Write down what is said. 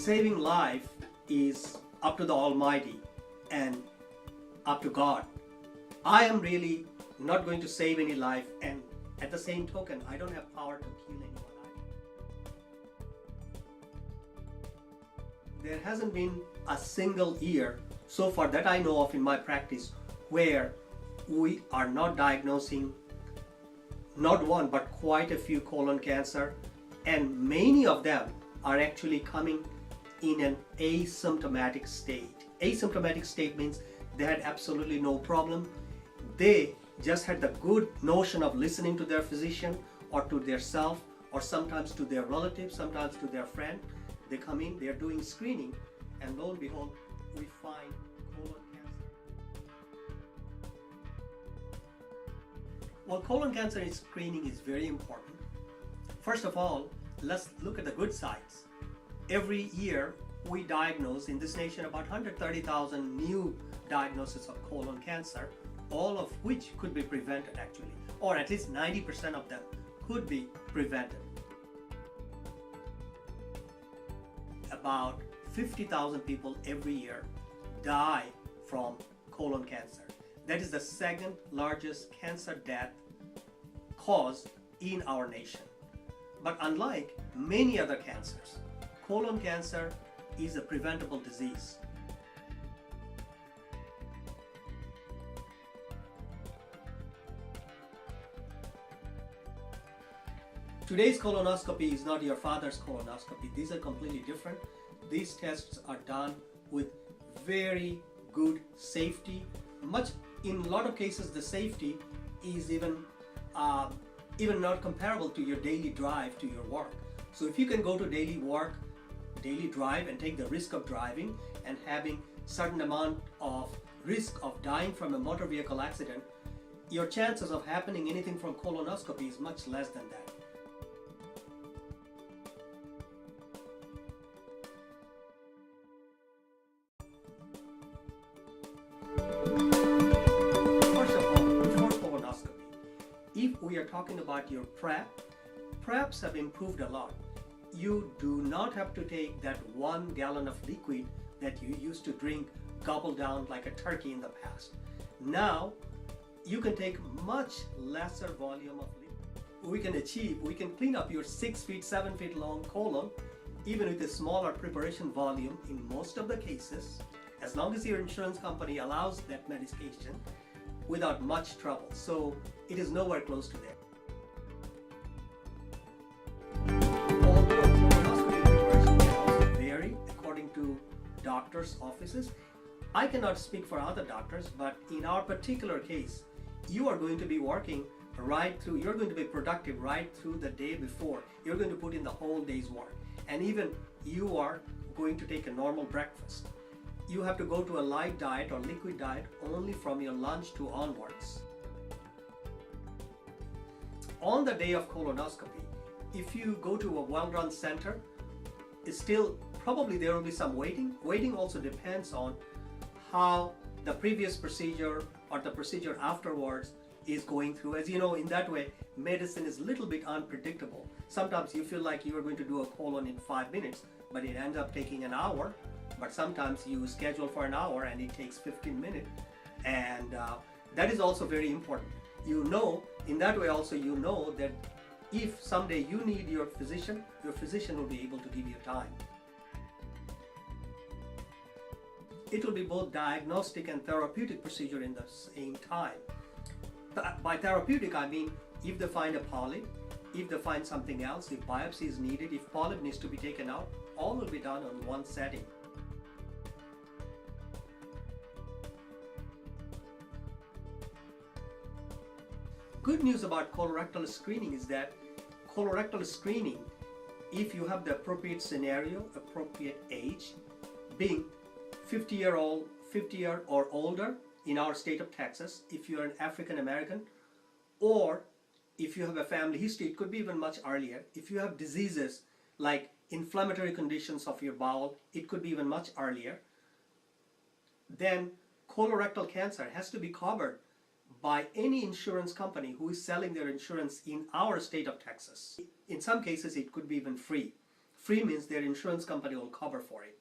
saving life is up to the Almighty and up to God. I am really not going to save any life, and at the same token, I don't have power to kill anyone either. There hasn't been a single year so far that I know of in my practice where we are not diagnosing not one but quite a few colon cancer, and many of them are actually coming in an asymptomatic state. Asymptomatic state means they had absolutely no problem. They just had the good notion of listening to their physician or to their self, or sometimes to their relative, sometimes to their friend. They come in, they're doing screening, and lo and behold, we find colon cancer. Well, colon cancer screening is very important. First of all, let's look at the good sides. Every year, we diagnose in this nation about 130,000 new diagnoses of colon cancer, all of which could be prevented actually, or at least 90% of them could be prevented. About 50,000 people every year die from colon cancer. That is the second largest cancer death cause in our nation. But unlike many other cancers, colon cancer is a preventable disease. Today's colonoscopy is not your father's colonoscopy. These are completely different. These tests are done with very good safety. In a lot of cases, the safety is even not comparable to your daily drive to your work. So if you can go to daily work, daily drive, and take the risk of driving and having certain amount of risk of dying from a motor vehicle accident, your chances of happening anything from colonoscopy is much less than that. First of all, before colonoscopy, if we are talking about your preps have improved a lot. You do not have to take that 1 gallon of liquid that you used to drink, gobble down like a turkey in the past. Now, you can take much lesser volume of liquid. We can clean up your 6 feet, 7 feet long colon, even with a smaller preparation volume in most of the cases, as long as your insurance company allows that medication without much trouble. So it is nowhere close to there. To doctors' offices. I cannot speak for other doctors, but in our particular case, you are going to be working right through, you're going to be productive right through the day before. You're going to put in the whole day's work. And even you are going to take a normal breakfast. You have to go to a light diet or liquid diet only from your lunch to onwards. On the day of colonoscopy, if you go to a well-run center, it's still probably there will be some waiting. Waiting also depends on how the previous procedure or the procedure afterwards is going through. As you know, in that way, medicine is a little bit unpredictable. Sometimes you feel like you are going to do a colon in 5 minutes, but it ends up taking an hour. But sometimes you schedule for an hour and it takes 15 minutes. And that is also very important. You know, in that way also you know that if someday you need your physician will be able to give you time. It will be both diagnostic and therapeutic procedure in the same time. By therapeutic, I mean if they find a polyp, if they find something else, if biopsy is needed, if polyp needs to be taken out, all will be done on one setting. Good news about colorectal screening is that colorectal screening, if you have the appropriate scenario, appropriate age, being 50 year or older in our state of Texas, if you're an African American, or if you have a family history, it could be even much earlier. If you have diseases like inflammatory conditions of your bowel, it could be even much earlier. Then colorectal cancer has to be covered by any insurance company who is selling their insurance in our state of Texas. In some cases, it could be even free. Free means their insurance company will cover for it.